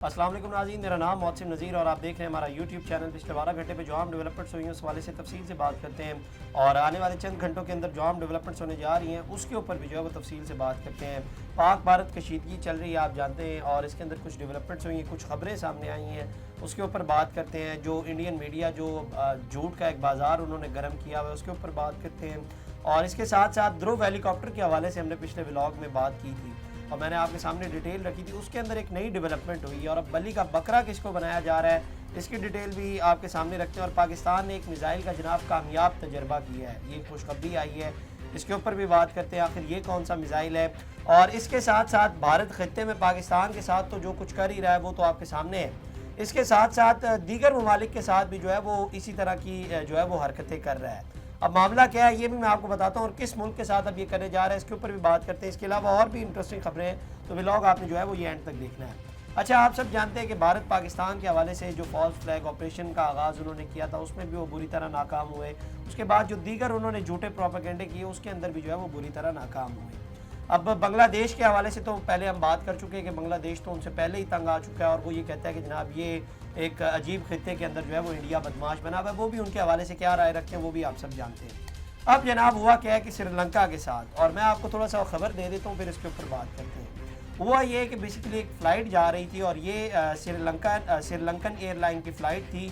अस्सलाम वालेकुम नाज़रीन, मेरा नाम मोहसिन नज़ीर और आप देख रहे हैं हमारा यूट्यूब चैनल। पिछले 12 घंटे में जो आम डेवलपमेंट्स हुई हैं उस वाले से तफसील से बात करते हैं और आने वाले चंद घंटों के अंदर जो आम डेवलपमेंट्स होने जा रही हैं उसके ऊपर भी जो है वो तफसील से बात करते हैं। पाक भारत कशीदगी चल रही है, आप जानते हैं, और इसके अंदर कुछ डेवलपमेंट्स हुई हैं, कुछ खबरें सामने आई हैं, उसके ऊपर बात करते हैं। जो इंडियन मीडिया जो झूठ का एक बाज़ार उन्होंने गर्म किया हुआ है उसके ऊपर बात करते हैं। और इसके साथ साथ ध्रुव हेलीकॉप्टर के हवाले से हमने पिछले व्लॉग में बात की थी और मैंने आपके सामने डिटेल रखी थी, उसके अंदर एक नई डेवलपमेंट हुई और अब बली का बकरा किसको बनाया जा रहा है इसकी डिटेल भी आपके सामने रखते हैं। और पाकिस्तान ने एक मिसाइल का जनाब कामयाब तजर्बा किया है, ये खुशखबरी आई है, इसके ऊपर भी बात करते हैं आखिर ये कौन सा मिसाइल है। और इसके साथ साथ भारत खत्ते में पाकिस्तान के साथ तो जो कुछ कर ही रहा है वो तो आपके सामने है, इसके साथ साथ दीगर ममालिक के साथ भी जो है वो इसी तरह की जो है वो हरकतें कर रहा है। अब मामला क्या है ये भी मैं आपको बताता हूँ और किस मुल्क के साथ अब ये करने जा रहा है इसके ऊपर भी बात करते हैं। इसके अलावा और भी इंटरेस्टिंग खबरें हैं, तो व्लॉग आपने जो है वो ये एंड तक देखना है। अच्छा, आप सब जानते हैं कि भारत पाकिस्तान के हवाले से जो फॉल्स फ्लैग ऑपरेशन का आगाज़ उन्होंने किया था उसमें भी वो बुरी तरह नाकाम हुए। उसके बाद जो दीगर उन्होंने झूठे प्रोपेगेंडे किए उसके अंदर भी जो है वो बुरी तरह नाकाम हुए। अब बांग्लादेश के हवाले से तो पहले हम बात कर चुके हैं कि बांग्लादेश तो उनसे पहले ही तंग आ चुका है और वो ये कहता है कि जनाब ये एक अजीब खित्ते के अंदर जो है वो इंडिया बदमाश बना हुआ है। वो भी उनके हवाले से क्या राय रखते हैं वो भी आप सब जानते हैं। अब जनाब हुआ क्या है कि श्रीलंका के साथ, और मैं आपको थोड़ा सा खबर दे देता हूँ फिर इसके ऊपर बात करते हैं। हुआ ये कि बेसिकली एक फ़्लाइट जा रही थी और ये श्रीलंकन एयरलाइन की फ़्लाइट थी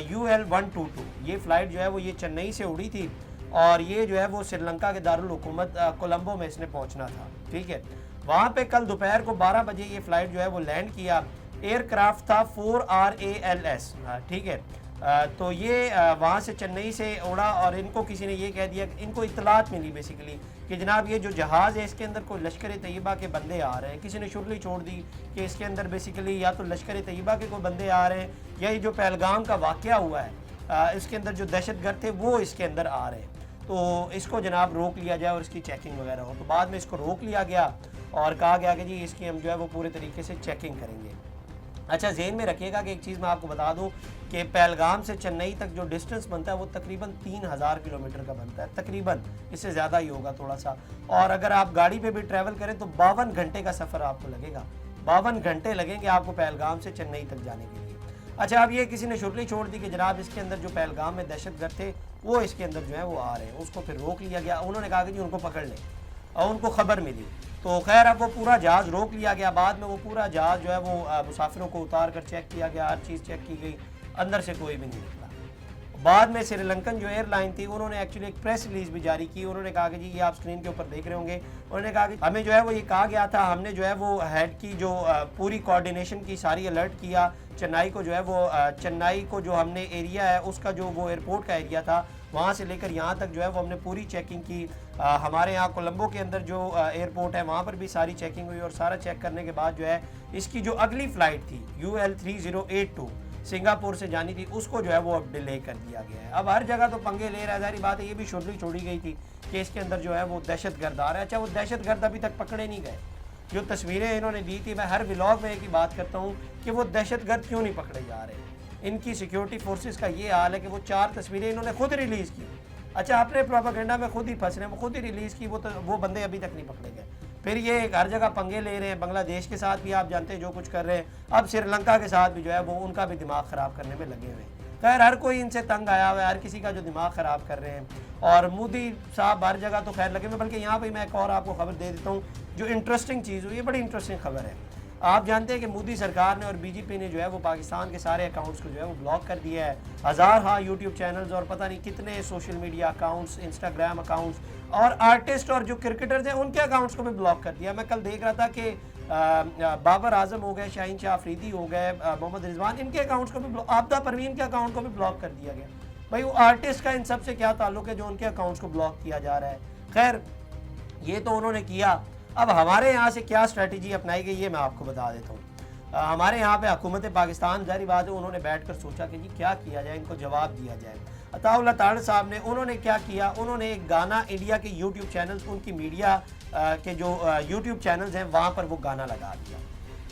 UL-122। ये फ़्लाइट जो है वो ये चेन्नई से उड़ी थी और ये जो है वो श्रीलंका के दारुल हुकूमत कोलंबो में इसने पहुंचना था। ठीक है, वहाँ पे कल दोपहर को 12 बजे ये फ़्लाइट जो है वो लैंड किया। एयरक्राफ्ट था 4RALS। ठीक है, तो ये वहाँ से चेन्नई से उड़ा और इनको किसी ने ये कह दिया कि इनको इतलात मिली बेसिकली कि जनाब ये जो जहाज़ है इसके अंदर कोई लश्कर तैयबा के बंदे आ रहे हैं। किसी ने शुरली छोड़ दी कि इसके अंदर बेसिकली या तो लश्कर तैयबा के कोई बंदे आ रहे हैं या ये जो पहलगाम का वाक़या हुआ है इसके अंदर जो दहशतगर्द थे वो इसके अंदर आ रहे हैं, तो इसको जनाब रोक लिया जाए और इसकी चेकिंग वगैरह हो। तो बाद में इसको रोक लिया गया और कहा गया कि जी इसकी हम जो है वो पूरे तरीके से चेकिंग करेंगे। अच्छा, ज़हन में रखिएगा कि एक चीज़ मैं आपको बता दूं कि पहलगाम से चेन्नई तक जो डिस्टेंस बनता है वो तकरीबन 3000 किलोमीटर का बनता है, तकरीबन, इससे ज़्यादा ही होगा थोड़ा सा। और अगर आप गाड़ी पे भी ट्रैवल करें तो 52 घंटे का सफ़र आपको लगेगा, 52 घंटे लगेंगे आपको पहलगाम से चेन्नई तक जाने के लिए। अच्छा, अब ये किसी ने शुरली छोड़ दी कि जनाब इसके अंदर जो पहलगाम में दहशतगर्द थे वो इसके अंदर जो है वो आ रहे हैं, उसको फिर रोक लिया गया। उन्होंने कहा कि जी उनको पकड़ लें और उनको खबर मिली तो खैर अब वो पूरा जहाज़ रोक लिया गया। बाद में वो पूरा जहाज़ जो है वो मुसाफिरों को उतार कर चेक किया गया, हर चीज़ चेक की गई, अंदर से कोई भी नहीं निकला। बाद में श्रीलंकन जो एयरलाइन थी उन्होंने एक्चुअली एक प्रेस रिलीज भी जारी की। उन्होंने कहा कि जी ये आप स्क्रीन के ऊपर देख रहे होंगे, उन्होंने कहा कि हमें जो है वो ये कहा गया था, हमने जो है वो हेड की जो पूरी कोऑर्डिनेशन की सारी अलर्ट किया। चेन्नई को जो है वो चेन्नई को जो हमने एरिया है उसका जो वो एयरपोर्ट का एरिया था वहाँ से लेकर यहाँ तक जो है वो हमने पूरी चेकिंग की। हमारे यहाँ कोलंबो के अंदर जो एयरपोर्ट है वहाँ पर भी सारी चेकिंग हुई और सारा चेक करने के बाद जो है इसकी जो अगली फ़्लाइट थी UL-3082 सिंगापुर से जानी थी उसको जो है वो अब डिले कर दिया गया है। अब हर जगह तो पंगे ले रहा है, जारी बात है ये भी शुरली छोड़ी गई थी कि इसके अंदर जो है वो दहशतगर्द आ रहा है। अच्छा, वो दहशतगर्द अभी तक पकड़े नहीं गए। जो तस्वीरें इन्होंने दी थी, मैं हर व्लॉग में एक ही बात करता हूँ कि वो दहशतगर्द क्यों नहीं पकड़े जा रहे। इनकी सिक्योरिटी फोर्सेस का ये हाल है कि वो 4 तस्वीरें इन्होंने खुद रिलीज़ की। अच्छा, अपने प्रोपेगेंडा में खुद ही फंस रहे हैं, वो खुद ही रिलीज़ की, वो बंदे अभी तक नहीं पकड़े गए। फिर ये हर जगह पंगे ले रहे हैं, बांग्लादेश के साथ भी आप जानते हैं जो कुछ कर रहे हैं, अब श्रीलंका के साथ भी जो है वो उनका भी दिमाग ख़राब करने में लगे हुए हैं। खैर हर कोई इनसे तंग आया हुआ है, हर किसी का जो दिमाग ख़राब कर रहे हैं और मोदी साहब हर जगह तो खैर लगे हुए। बल्कि यहाँ पर मैं एक और आपको खबर दे देता हूँ जो इंटरेस्टिंग चीज़ हुई है, बड़ी इंटरेस्टिंग खबर है। आप जानते हैं कि मोदी सरकार ने और बीजेपी ने जो है वो पाकिस्तान के सारे अकाउंट्स को जो है वो ब्लॉक कर दिया है। हज़ार यूट्यूब चैनल्स और पता नहीं कितने social media accounts, Instagram accounts और आर्टिस्ट और जो क्रिकेटर्स हैं उनके अकाउंट्स को भी ब्लॉक कर दिया। मैं कल देख रहा था कि बाबर आजम हो गए, शाहीन शाह अफरीदी हो गए, मोहम्मद रिजवान, इनके अकाउंट्स को भी, आपदा परवीन के अकाउंट को भी ब्लॉक कर दिया गया। भाई वो आर्टिस्ट का इन सब से क्या ताल्लुक है जो उनके अकाउंट्स को ब्लॉक किया जा रहा है। खैर ये तो उन्होंने किया, अब हमारे यहाँ से क्या स्ट्रेटजी अपनाई गई ये मैं आपको बता देता हूँ। हमारे यहाँ पे हुकूमत पाकिस्तान, जारी बात है, उन्होंने बैठकर सोचा कि जी क्या किया जाए, इनको जवाब दिया जाए। अताउल्लाह तारड़ साहब ने उन्होंने क्या किया, उन्होंने एक गाना इंडिया के यूट्यूब चैनल्स, उनकी मीडिया के जो यूट्यूब चैनल्स हैं वहाँ पर वो गाना लगा दिया।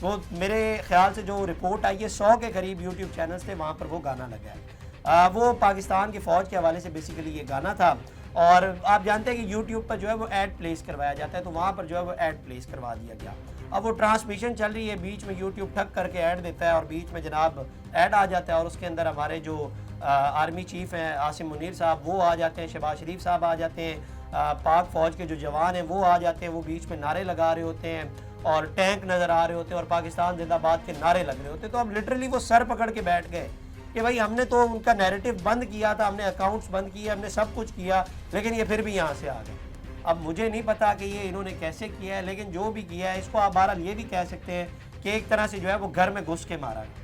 वो मेरे ख्याल से जो रिपोर्ट आई है 100 के करीब यूट्यूब चैनल्स थे वहाँ पर वो गाना लगा। वो पाकिस्तान की फ़ौज के हवाले से बेसिकली ये गाना था और आप जानते हैं कि यूट्यूब पर जो है वो ऐड प्लेस करवाया जाता है, तो वहाँ पर जो है वो ऐड प्लेस करवा दिया गया। अब वो ट्रांसमिशन चल रही है, बीच में यूट्यूब ठक करके ऐड देता है और बीच में जनाब ऐड आ जाता है और उसके अंदर हमारे जो आर्मी चीफ़ हैं आसिम मुनीर साहब वो आ जाते हैं, शहबाज शरीफ साहब आ जाते हैं, पाक फ़ौज के जो जवान हैं वो आ जाते हैं, वो बीच में नारे लगा रहे होते हैं और टैंक नज़र आ रहे होते हैं और पाकिस्तान जिंदाबाद के नारे लग रहे होते हैं। तो अब लिटरली वो सर पकड़ के बैठ गए कि भाई हमने तो उनका नैरेटिव बंद किया था, हमने अकाउंट्स बंद किए, हमने सब कुछ किया, लेकिन ये फिर भी यहाँ से आ गए। अब मुझे नहीं पता कि ये इन्होंने कैसे किया है, लेकिन जो भी किया है इसको आप बहरहाल ये भी कह सकते हैं कि एक तरह से जो है वो घर में घुस के मारा है।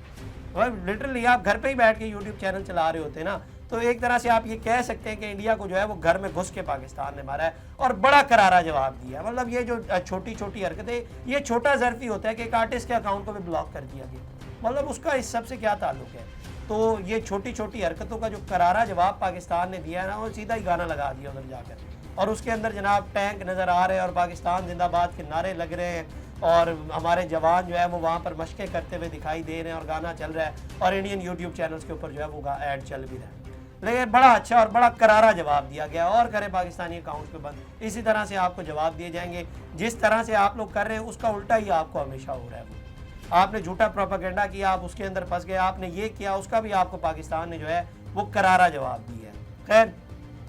लिटरली आप घर पे ही बैठ के यूट्यूब चैनल चला रहे होते हैं ना, तो एक तरह से आप ये कह सकते हैं कि इंडिया को जो है वो घर में घुस के पाकिस्तान ने मारा है और बड़ा करारा जवाब दिया। मतलब ये जो छोटी छोटी हरकतें, ये छोटा ज़र्फ ही होता है कि एक आर्टिस्ट के अकाउंट को भी ब्लॉक कर दिया गया, मतलब उसका इस सब से क्या ताल्लुक है। तो ये छोटी छोटी हरकतों का जो करारा जवाब पाकिस्तान ने दिया है ना, वो सीधा ही गाना लगा दिया उधर जाकर, और उसके अंदर जनाब टैंक नज़र आ रहे हैं और पाकिस्तान जिंदाबाद के नारे लग रहे हैं और हमारे जवान जो है वो वहाँ पर मशक़ें करते हुए दिखाई दे रहे हैं और गाना चल रहा है और इंडियन यूट्यूब चैनल्स के ऊपर जो है वो ऐड चल भी रहा है। लेकिन बड़ा अच्छा और बड़ा करारा जवाब दिया गया और करें पाकिस्तानी अकाउंट्स पे बंद। इसी तरह से आपको जवाब दिए जाएंगे, जिस तरह से आप लोग कर रहे हैं उसका उल्टा ही आपको हमेशा हो रहा है। वो आपने झूठा प्रोपेगेंडा किया, आप उसके अंदर फंस गए, आपने ये किया, उसका भी आपको पाकिस्तान ने जो है वो करारा जवाब दिया है। खैर,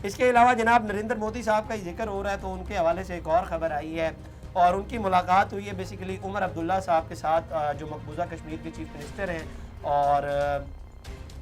इसके अलावा जनाब नरेंद्र मोदी साहब का ही जिक्र हो रहा है, तो उनके हवाले से एक और ख़बर आई है और उनकी मुलाकात हुई है बेसिकली उमर अब्दुल्ला साहब के साथ, जो मकबूजा कश्मीर के चीफ मिनिस्टर हैं। और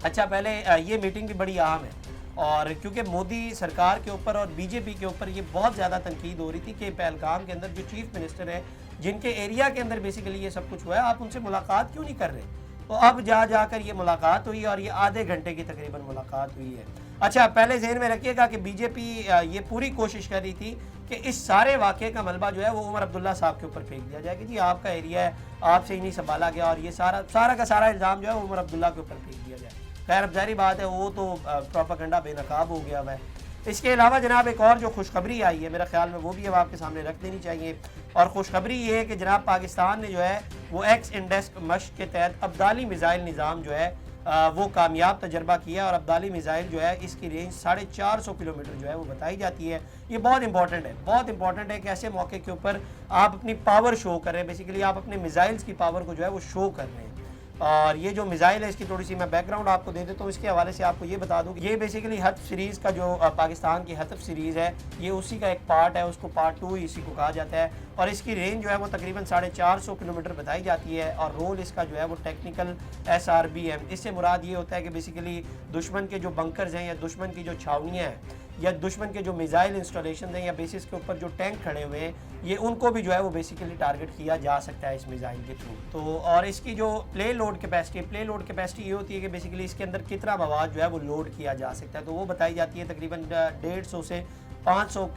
अच्छा, पहले ये मीटिंग भी बड़ी अहम है और क्योंकि मोदी सरकार के ऊपर और बीजेपी के ऊपर ये बहुत ज़्यादा तनकीद हो रही थी कि पहलगाम के अंदर जो चीफ मिनिस्टर हैं जिनके एरिया के अंदर बेसिकली ये सब कुछ हुआ है, आप उनसे मुलाकात क्यों नहीं कर रहे। तो अब जाकर ये मुलाकात हुई और ये आधे घंटे की तकरीबन मुलाकात हुई है। अच्छा, पहले ज़हन में रखिएगा कि बीजेपी ये पूरी कोशिश कर रही थी कि इस सारे वाक़े का मलबा जो है वो उमर अब्दुल्ला साहब के ऊपर फेंक दिया जाए कि जी आपका एरिया है, आपसे ही नहीं संभाला गया, और ये सारा का सारा इल्ज़ाम जो है उमर अब्दुल्ला के ऊपर फेंक दिया जाए। खैर, अब जाहिर बात है वो तो प्रोपेगेंडा बेनकाब हो गया हुआ है। इसके अलावा जनाब एक और जो खुशखबरी आई है, मेरे ख्याल में वो भी अब आपके सामने रख देनी चाहिए, और खुशखबरी ये है कि जनाब पाकिस्तान ने जो है वो एक्स इंडेक्स मश्क के तहत अब्दाली मिज़ाइल निज़ाम जो है वो कामयाब तजर्बा किया और अब्दाली मिज़ाइल जो है इसकी रेंज 450 किलोमीटर जो है वो बताई जाती है। ये बहुत इंपॉर्टेंट है, बहुत इंपॉर्टेंट है कि ऐसे मौके के ऊपर आप अपनी पावर शो कर रहे हैं, बेसिकली आप अपने मिज़ाइल्स की पावर को जो है वो शो कर रहे हैं। और ये जो मिज़ाइल है इसकी थोड़ी सी मैं बैकग्राउंड आपको दे देता हूँ। इसके हवाले से आपको ये बता दूँ कि ये बेसिकली हतफ सीरीज़ का जो पाकिस्तान की हतफ सीरीज़ है, ये उसी का एक पार्ट है, उसको पार्ट 2 इसी को कहा जाता है। और इसकी रेंज जो है वो तकरीबन 450 किलोमीटर बताई जाती है और रोल इसका जो है वो टेक्निकल SRBM। इससे मुराद ये होता है कि बेसिकली दुश्मन के जो बंकर्स हैं या दुश्मन की जो छावनियाँ हैं या दुश्मन के जो मिज़ाइल इंस्टॉलेशन हैं या बेसिस के ऊपर जो टैंक खड़े हुए हैं, ये उनको भी जो है वो बेसिकली टारगेट किया जा सकता है इस मिज़ाइल के थ्रू। तो और इसकी जो प्ले लोड कैपेसिटी ये होती है कि बेसिकली इसके अंदर कितना मवाद जो है वो लोड किया जा सकता है, तो वो बताई जाती है तकरीबन 150 से 500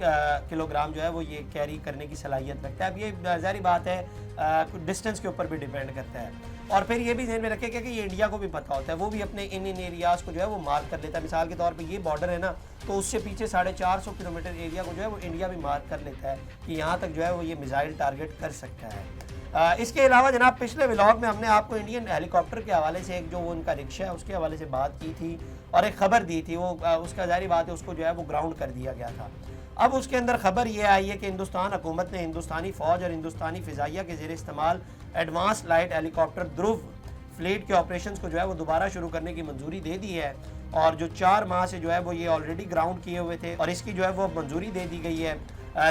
किलोग्राम जो है वो ये कैरी करने की सलाहियत रखता है। अब ये ज़ाहिर बात है कुछ डिस्टेंस के ऊपर भी डिपेंड करता है। और फिर ये भी ध्यान में रखेगा कि ये इंडिया को भी पता होता है, वो भी अपने इन एरियाज़ को जो है वो मार्क कर लेता है। मिसाल के तौर पे ये बॉर्डर है ना, तो उससे पीछे 450 किलोमीटर एरिया को जो है वो इंडिया भी मार्क कर लेता है कि यहाँ तक जो है वो ये मिज़ाइल टारगेट कर सकता है। इसके अलावा जनाब पिछले व्लॉग में हमने आपको इंडियन हेलीकॉप्टर के हवाले से एक जो वो उनका रिक्शा है उसके हवाले से बात की थी और एक ख़बर दी थी, वो उसका ज़ाहिर बात है उसको जो है वो ग्राउंड कर दिया गया था। अब उसके अंदर ख़बर ये आई है कि हिंदुस्तान हुकूमत ने हिंदुस्तानी फ़ौज और हिंदुस्तानी फ़िज़ाइया के ज़ेर इस्तेमाल एडवांस लाइट हेलीकॉप्टर ध्रुव फ्लीट के ऑपरेशंस को जो है वो दोबारा शुरू करने की मंजूरी दे दी है। और जो 4 माह से जो है वो ये ऑलरेडी ग्राउंड किए हुए थे और इसकी जो है वो मंजूरी दे दी गई है।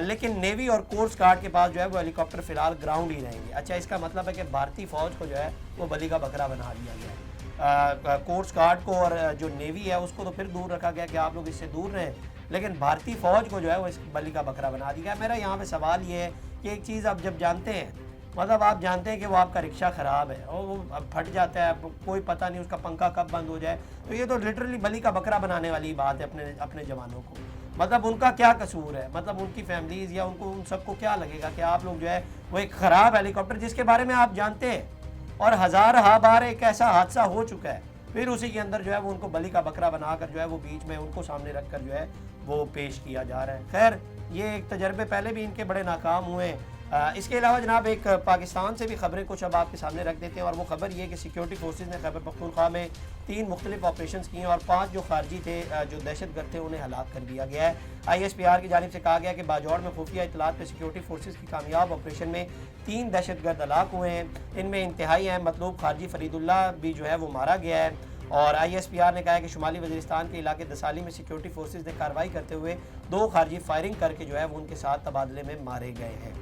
लेकिन नेवी और कोस्ट गार्ड के पास जो है वो हेलीकॉप्टर फ़िलहाल ग्राउंड ही रहेंगे। अच्छा, इसका मतलब है कि भारतीय फ़ौज को जो है वो बली का बकरा बना दिया गया है। कोस्ट गार्ड को और जो नेवी है उसको तो फिर दूर रखा गया कि आप लोग इससे दूर रहें, लेकिन भारतीय फ़ौज को जो है वो इस बली का बकरा बना दिया गया। मेरा यहाँ पे सवाल ये है कि एक चीज़ आप जब जानते हैं, मतलब आप जानते हैं कि वो आपका रिक्शा ख़राब है और वो फट जाता है, कोई पता नहीं उसका पंखा कब बंद हो जाए, तो ये तो लिटरली बली का बकरा बनाने वाली बात है अपने जवानों को। मतलब उनका क्या कसूर है, मतलब उनकी फैमिलीज़ या उनको उन सबको क्या लगेगा कि आप लोग जो है वो एक ख़राब हेलीकॉप्टर जिसके बारे में आप जानते हैं और हज़ार बार एक ऐसा हादसा हो चुका है, फिर उसी के अंदर जो है वो उनको बली का बकरा बनाकर जो है वो बीच में उनको सामने रख कर जो है वो पेश किया जा रहा है। खैर, ये एक तजर्बे पहले भी इनके बड़े नाकाम हुए इसके अलावा जनाब एक पाकिस्तान से भी खबरें कुछ अब आपके सामने रख देते हैं, और वो खबर ये है कि सिक्योरिटी फोर्सेज ने खैबर पख्तूनख्वा में 3 मुख्तलिफ ऑपरेशन किए और 5 जो खारजी थे जो दहशतगर्द थे उन्हें हलाक कर दिया गया है। ISPR की जानिब से कहा गया कि बाजौड़ में खुफिया इतलात पर सिक्योरिटी फोर्सेज की कामयाब ऑपरेशन में 3 दहशतगर्द हलाक हुए हैं। इनमें इंतहाई अहम मतलूब खारजी फरीदुल्लाह भी जो है वो मारा गया है। और ISPR ने कहा है कि शुमाली वज़ीरिस्तान के इलाके दसाली में सिक्योरिटी फोर्सेज ने कार्रवाई करते हुए 2 खारजी फायरिंग करके जो है वो उनके साथ तबादले में मारे गए हैं।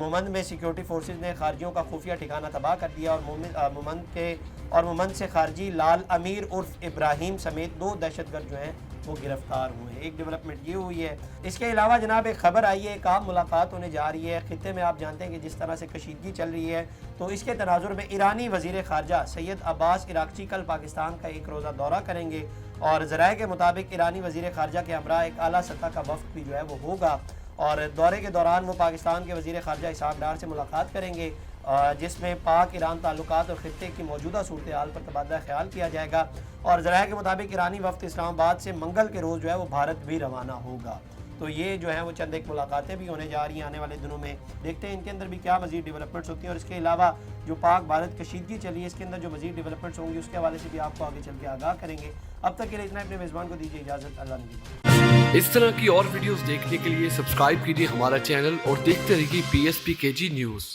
मोमंद में सिक्योरिटी फोर्सेज ने खारजियों का खुफिया ठिकाना तबाह कर दिया और मोमंद से खारजी लाल अमीर उर्फ इब्राहिम समेत 2 दहशतगर्द जो हैं वो गिरफ्तार हुए हैं। एक डेवलपमेंट ये हुई है। इसके अलावा जनाब एक खबर आई है, एक आम मुलाकात होने जा रही है खित्ते में। आप जानते हैं कि जिस तरह से कशीदगी चल रही है, तो इसके तनाजुर में ईरानी वज़ीर ख़ारजा सैयद अब्बास इराक़ची कल पाकिस्तान का 1 रोज़ा दौरा करेंगे और ज़राए के मुताबिक ईरानी वज़ीर ख़ारजा के हमरा एक आला सतह का वफ़द भी जो है वो होगा और दौरे के दौरान वो पाकिस्तान के वज़ीर ख़ारजा इसहाक़ डार से मुलाकात करेंगे, जिसमें पाक ईरान ताल्लुकात और ख़ित्ते की मौजूदा सूरत हाल पर तबादला ख्याल किया जाएगा। और ज़राए के मुताबिक ईरानी वफ़द इस्लामाबाद से मंगल के रोज़ जो है वो भारत भी रवाना होगा। तो ये जो है वो चंद एक मुलाकातें भी होने जा रही हैं आने वाले दिनों में। देखते हैं इनके अंदर भी क्या मज़ीद डेवलपमेंट्स होती हैं, और इसके अलावा जो पाक भारत कशीदगी चली है इसके अंदर जो मज़ीद डेवलपमेंट्स होंगी उसके हवाले से भी आपको आगे चल के आगाह करेंगे। अब तक के लिए इतना, अपने मेज़बान को दीजिए इजाज़त। अल्लाह ने। इस तरह की और वीडियोस देखने के लिए सब्सक्राइब कीजिए हमारा चैनल और देखते रहिए PSPKG न्यूज़।